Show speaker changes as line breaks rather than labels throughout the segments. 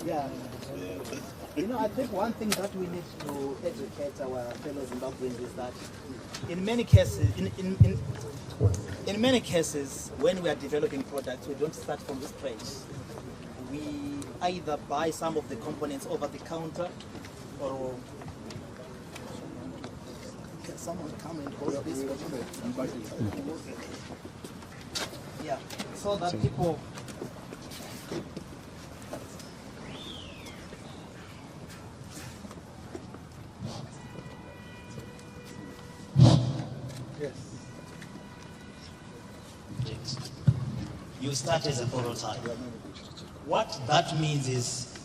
Yeah. I think one thing that we need to educate our fellow Zimbabweans is that in many cases, in many cases, when we are developing products, we don't start from scratch. We either buy some of the components over the counter, or can someone come and hold this for me? Yeah, so that people. You start as a prototype. What that means is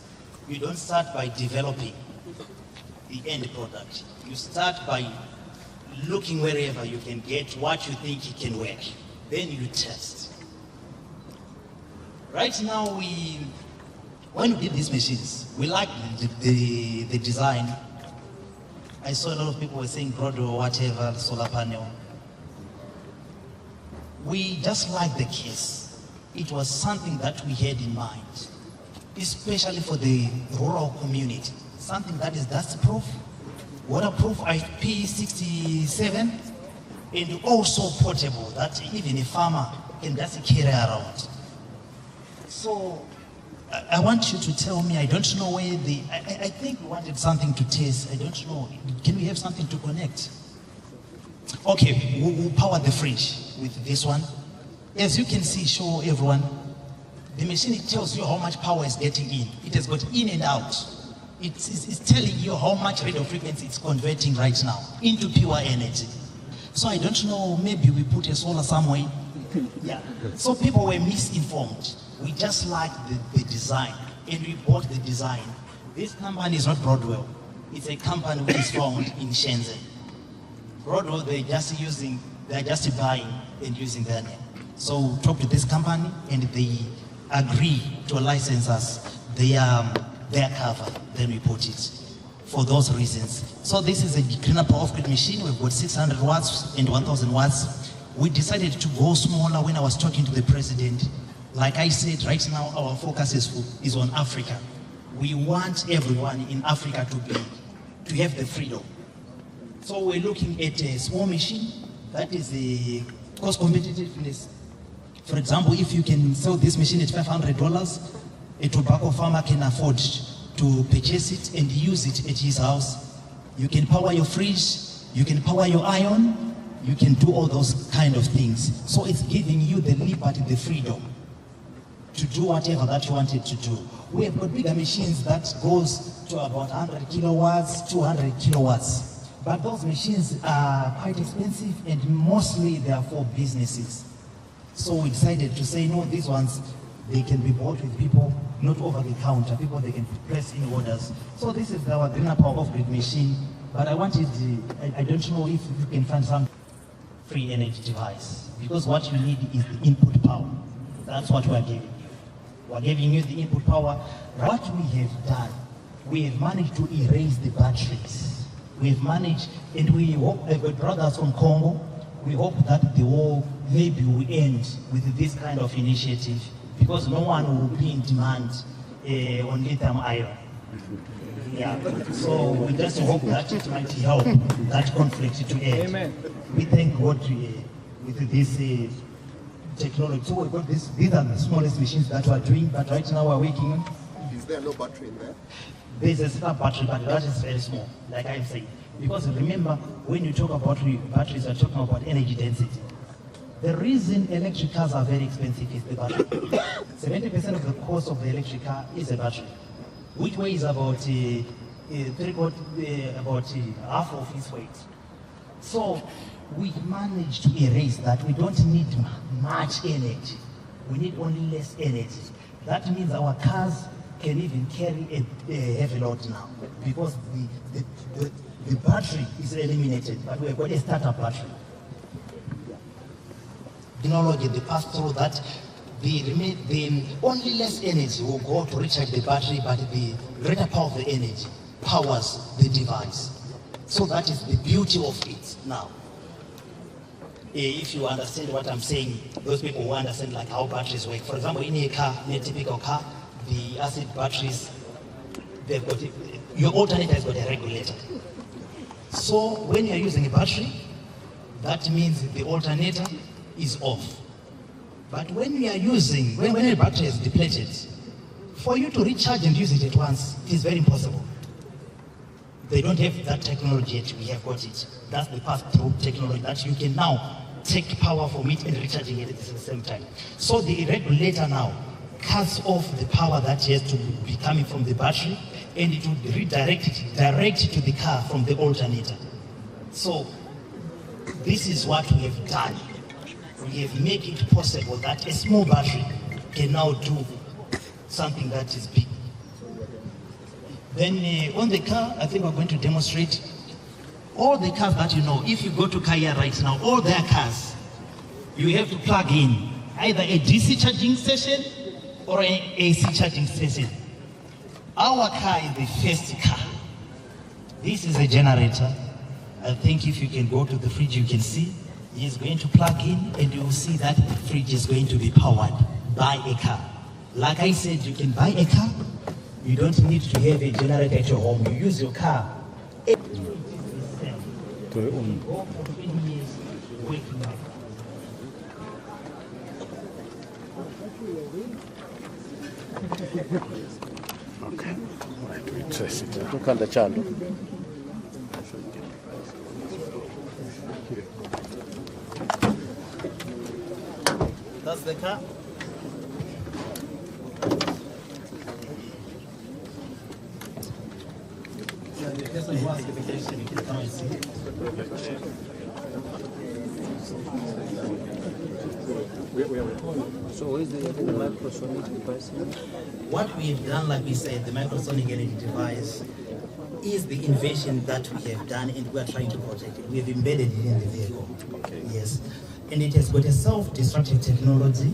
you don't start by developing the end product. You start by looking wherever you can get what you think it can work. Then you test. Right now, when we did these machines, we liked the design. I saw a lot of people were saying broad or whatever, solar panel. We just liked the case. It was something that we had in mind, especially for the rural community. Something that is dust-proof, waterproof, IP67, and also portable, that even a farmer can just carry around. So I want you to tell me, I don't know where I think we wanted something to taste. I don't know. Can we have something to connect? Okay, we'll power the fridge with this one. As you can see, show everyone, the machine, it tells you how much power is getting in. It has got in and out. It's telling you how much radio frequency it's converting right now into pure energy. So I don't know, maybe we put a solar somewhere. Yeah. So people were misinformed. We just liked the design, and we bought the design. This company is not Broadwell. It's a company which is found in Shenzhen. Broadwell, they're just buying and using their name. So talk to this company, and they agree to license us their cover. Then we put it for those reasons. So this is a greener power off-grid machine. We've got 600 watts and 1,000 watts. We decided to go smaller when I was talking to the president. Like I said, right now our focus is on Africa. We want everyone in Africa to have the freedom. So we're looking at a small machine that is a cost competitiveness. For example, if you can sell this machine at $500, a tobacco farmer can afford to purchase it and use it at his house. You can power your fridge, you can power your iron, you can do all those kind of things. So it's giving you the liberty, the freedom to do whatever that you wanted to do. We have got bigger machines that goes to about 100 kilowatts, 200 kilowatts. But those machines are quite expensive, and mostly they are for businesses. So we decided to say, no, these ones, they can be bought with people, not over the counter. People, they can press in orders. So this is our greener power off-grid machine. But I wanted, I don't know if you can find some free energy device, because what you need is the input power. That's what we're giving you. We're giving you the input power. What we have done, we have managed to erase the batteries. We have managed, and we hope, with brothers from Congo, we hope that the war maybe will end with this kind of initiative, because no one will be in demand on lithium ion. Yeah, so we just hope that it might help that conflict to end. Amen. We thank God with this technology. So we've got this, these are the smallest machines that we're doing, but right now we're working on.
Is there no battery in there?
There's a small battery, but that is very small, like I say. Because remember, when you talk about batteries, you're talking about energy density. The reason electric cars are very expensive is the battery. 70% of the cost of the electric car is a battery, which weighs about half of its weight. So we managed to erase that. We don't need much energy. We need only less energy. That means our cars can even carry a heavy load now, because the battery is eliminated, but we've got a startup battery. Technology, the pass-through, that the only less energy will go to recharge the battery, but the greater power of the energy powers the device. So that is the beauty of it now. If you understand what I'm saying, those people who understand like how batteries work. For example, in a car, in a typical car, the acid batteries they've got your alternator has got a regulator. So when you're using a battery, that means the alternator is off. But when we are using, when a battery is depleted, for you to recharge and use it at once, it is very impossible. They don't have that technology yet, we have got it. That's the path-through technology that you can now take power from it and recharging it at the same time. So the regulator now cuts off the power that has to be coming from the battery, and it will redirect it direct to the car from the alternator. So this is what we have done. We have made it possible that a small battery can now do something that is big. Then on the car, I think we're going to demonstrate all the cars that you know. If you go to Kaya right now, all their cars, you have to plug in either a DC charging station or an AC charging station. Our car is the first car. This is a generator. I think if you can go to the fridge, you can see he's going to plug in, and you will see that the fridge is going to be powered by a car. Like I said, you can buy a car. You don't need to have a generator at your home. You use your car.
Okay. Right, we test it out.
Tukanda chalo.
That's the car. The person who has the vacation, you can come and see.
So is the microsonic device?
What we have done, like we said, the microsonic energy device is the invention that we have done, and we are trying to protect it. We have embedded it in the vehicle.
Okay.
Yes. And it has got a self-destructive technology.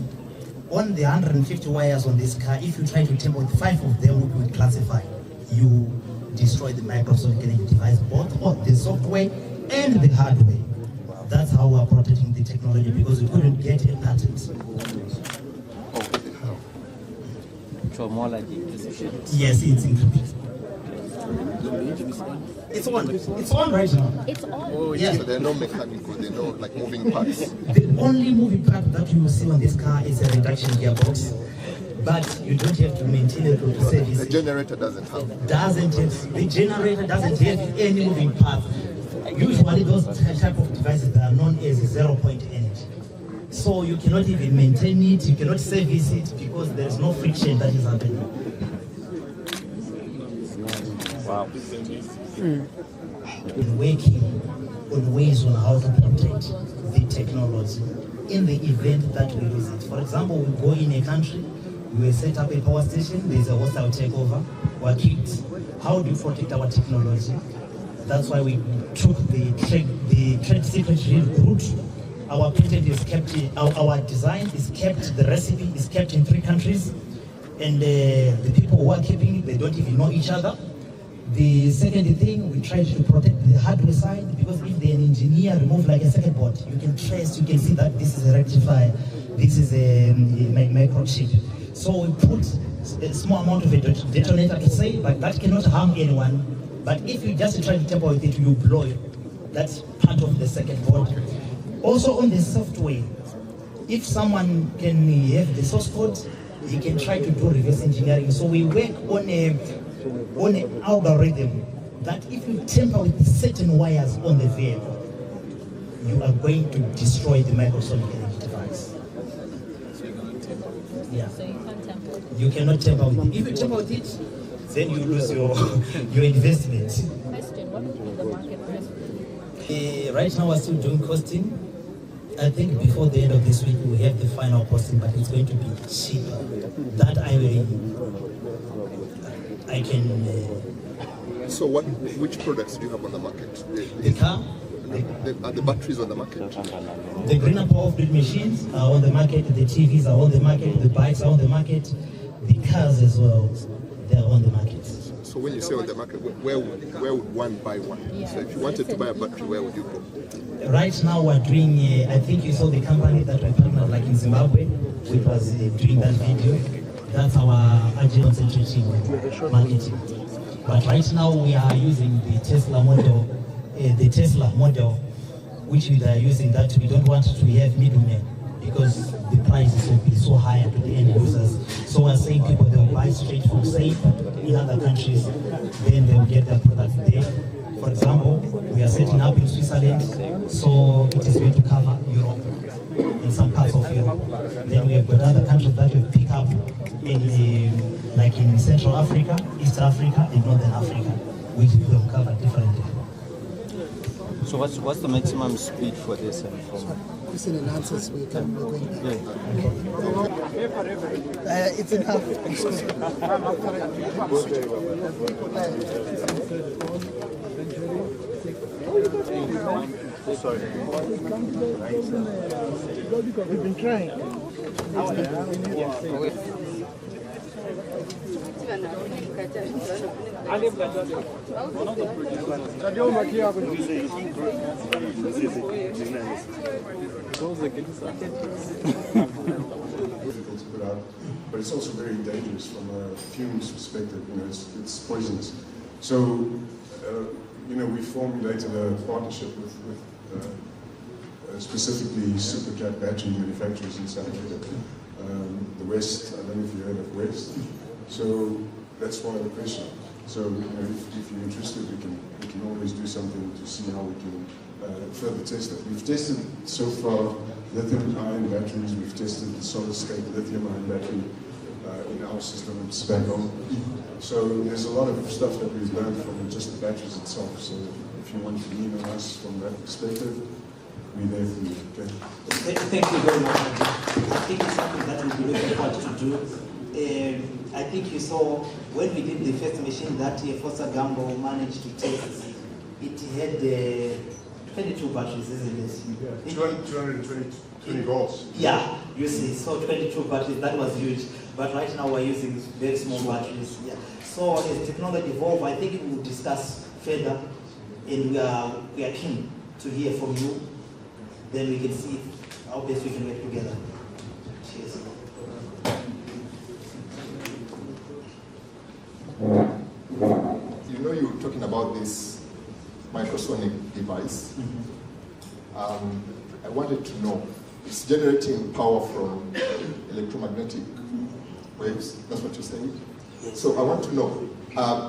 On the 150 wires on this car, if you try to tamper with 5 of them, would be classified. You destroy the microsonic energy device, both on the software and the hardware. That's how we are protecting the technology, because we couldn't get a patent. Yes, it's encrypted. It's on. It's on right now.
It's on.
Oh,
Yeah.
So there are no mechanical, there are no like moving parts.
The only moving part that you will see on this car is a reduction gearbox, but you don't have to maintain it or to service
The
it.
generator doesn't have.
The generator doesn't have any moving parts. Usually those type of devices that are known as zero-point energy. So you cannot even maintain it, you cannot service it, because there's no friction that is happening.
Wow.
Working on ways on how to protect the technology in the event that we use it. For example, we go in a country, we set up a power station, there's a hostile takeover, we're kicked. How do you protect our technology? That's why we took the trade secret route. Our patent is kept, our design is kept, the recipe is kept in 3 countries, and the people who are keeping it, they don't even know each other. The second thing, we try to protect the hardware side, because if the engineer remove like a circuit board, you can trace, you can see that this is a rectifier, this is a microchip. So we put a small amount of a detonator to say, but that cannot harm anyone. But if you just try to tamper with it, you blow it. That's part of the circuit board. Also on the software, if someone can have the source code, he can try to do reverse engineering. So we work on an algorithm that if you tamper with certain wires on the vehicle, you are going to destroy the microsonic energy device. Yeah.
So you can't tamper.
You cannot tamper with it. If you tamper with it, then you lose your investment.
Question, what would be the market price for it?
Right now we're still doing costing. I think before the end of this week we have the final costing, but it's going to be cheaper. That I can.
So which products do you have on the market?
The car,
Are the batteries on the market?
the greener power grid machines are on the market. The TVs are on the market. The bikes are on the market. The cars as well, they are on the market.
So when you say on the market, where would one buy one? So if you wanted to buy a battery, where would you go?
Right now we're doing, I think you saw the company that we partnered like in Zimbabwe, which was doing that video. That's our agent concentrating on marketing. But right now we are using the Tesla model, which we are using that we don't want to have middlemen because the prices will be so high to the end users. So we're saying people, they'll buy straight from safe in other countries, then they'll get their products there. For example, we are setting up in Switzerland, so it is going to cover Europe, in some parts of Europe. Then we have got other countries that we pick up in, like in Central Africa, East Africa, and Northern Africa, which will cover differently.
So what's the maximum speed for this?
It's in enhances we can go in.
Yeah.
It's enough.
Sorry.
We've been trying.
Difficult to put out, but it's also very dangerous from a fumes perspective. You know, it's poisonous. So, you know, we formulated a partnership with specifically supercat battery manufacturers in South Africa. The West, I don't know if you heard of West. So that's one of the questions. So, you know, if you're interested, we can always do something to see how we can further test it. We've tested so far lithium-ion batteries. We've tested the solid-state lithium-ion battery in our system at Spago. So there's a lot of stuff that we've learned from just the batteries itself. So if you want to lean on us from that perspective, we're there for you. Okay?
Thank you very much. I think it's something that we'll be looking forward to do. I think you saw when we did the first machine that Foster Gamble managed to test, it had 22 batteries, isn't it?
Yeah, 220 volts.
Yeah, you see, so 22 batteries, that was huge. But right now we're using very small batteries. Yeah. So as technology evolves, I think we will discuss further, and we are keen to hear from you. Then we can see how best we can work together. Cheers.
You know, you were talking about this microsonic device. I wanted to know, it's generating power from electromagnetic waves, that's what you're saying? So I want to know,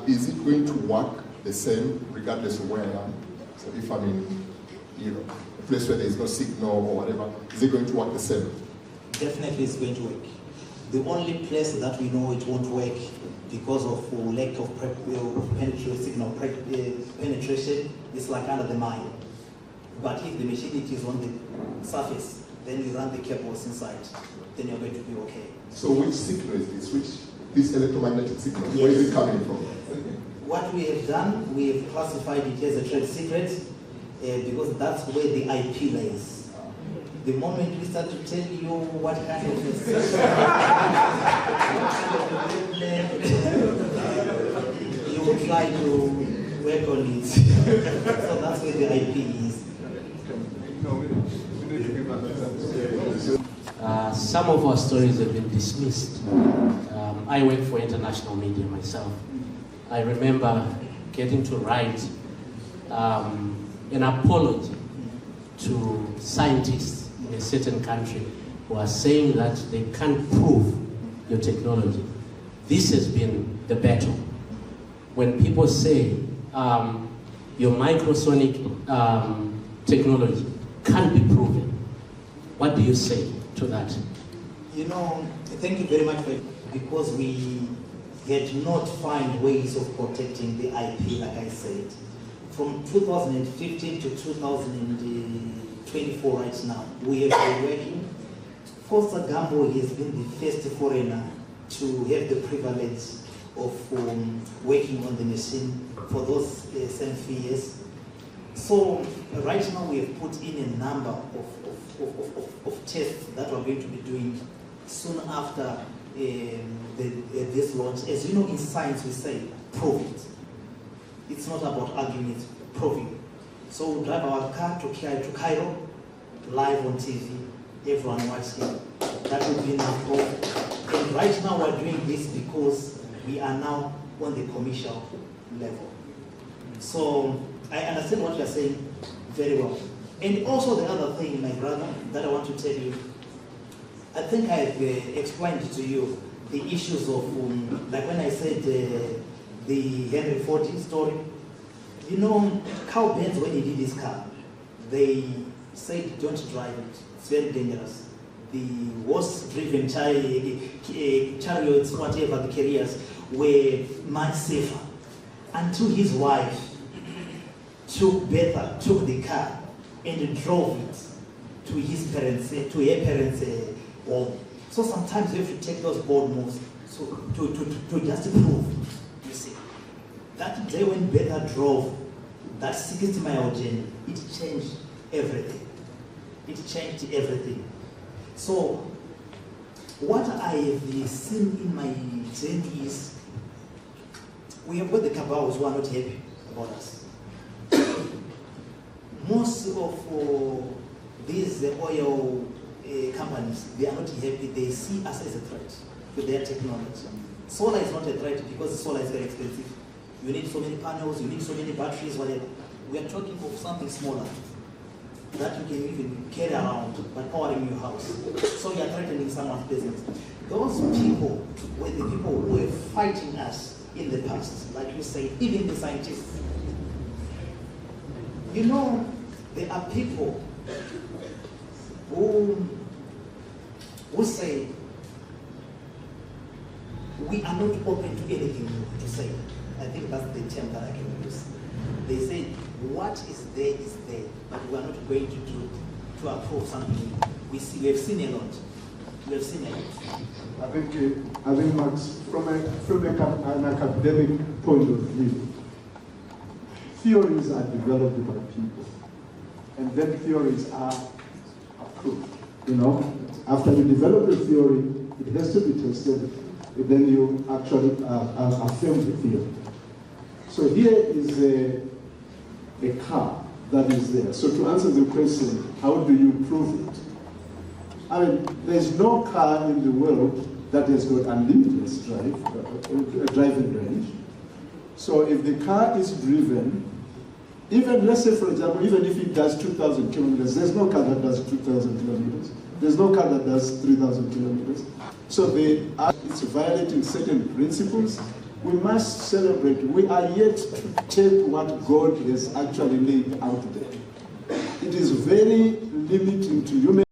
is it going to work the same regardless of where I am? So if I'm in, you know, a place where there is no signal or whatever, is it going to work the same?
Definitely it's going to work. The only place that we know it won't work because of lack of penetration is like under the mine. But if the machine is on the surface, then you run the cables inside, then you're going to be okay.
So which signal is this? This electromagnetic signal, where is it coming from?
What we have done, we have classified it as a trade secret because that's where the IP lays. The moment we start to tell you what kind of you will try to work on it. So that's where the IP is.
Some of our stories have been dismissed. I work for international media myself. I remember getting to write an apology to scientists in a certain country who are saying that they can't prove your technology. This has been the battle. When people say your microsonic technology can't be proven, what do you say to that?
You know, thank you very much for it, because we had not found ways of protecting the IP, like I said. From 2015 to 2024 right now, we have been working. Foster Gamble has been the first foreigner to have the privilege of working on the machine for those same few years. So right now we have put in a number of tests that we're going to be doing soon after this launch. As you know, in science we say, prove it. It's not about arguing it, proving. So we'll drive our car to Cairo, live on TV, everyone watching. That will be enough proof. And right now we're doing this because we are now on the commercial level. So I understand what you're saying very well. And also the other thing, my brother, that I want to tell you, I think I've explained to you the issues of, like when I said the Henry Ford story. You know, Carl Benz, when he did his car, they said, don't drive it, it's very dangerous. The horse-driven chariots, whatever the carriers, were much safer. Until his wife took the car and drove it to his parents, to her parents' home. So sometimes you have to take those bold moves to just prove, you see. That day when Beta drove that 60-mile journey, it changed everything. It changed everything. So what I have seen in my journey is we have got the cabals who are not happy about us. Most of these oil companies, they are not happy. They see us as a threat to their technology. Solar is not a threat because solar is very expensive. You need so many panels, you need so many batteries, whatever. We are talking of something smaller that you can even carry around by powering your house. So you are threatening someone's business. Those people were the people who were fighting us in the past, like you say, even the scientists. You know, there are people who say, we are not open to anything new, to say. I think that's the term that I can use. They say, what is there, but we are not going to approve something new. We have seen a lot. We have seen a lot.
I think Max, from an academic point of view, theories are developed by people, and then theories are approved. You know, after you develop a theory, it has to be tested, and then you actually affirm the theory. So here is a car that is there. So to answer the question, how do you prove it? I mean, there's no car in the world that has got unlimited driving range. So if the car is driven, even, let's say for example, even if it does 2,000 kilometers, there's no car that does 2,000 kilometers. There's no car that does 3,000 kilometers. So it's violating certain principles. We must celebrate. We are yet to take what God has actually laid out there. It is very limiting to human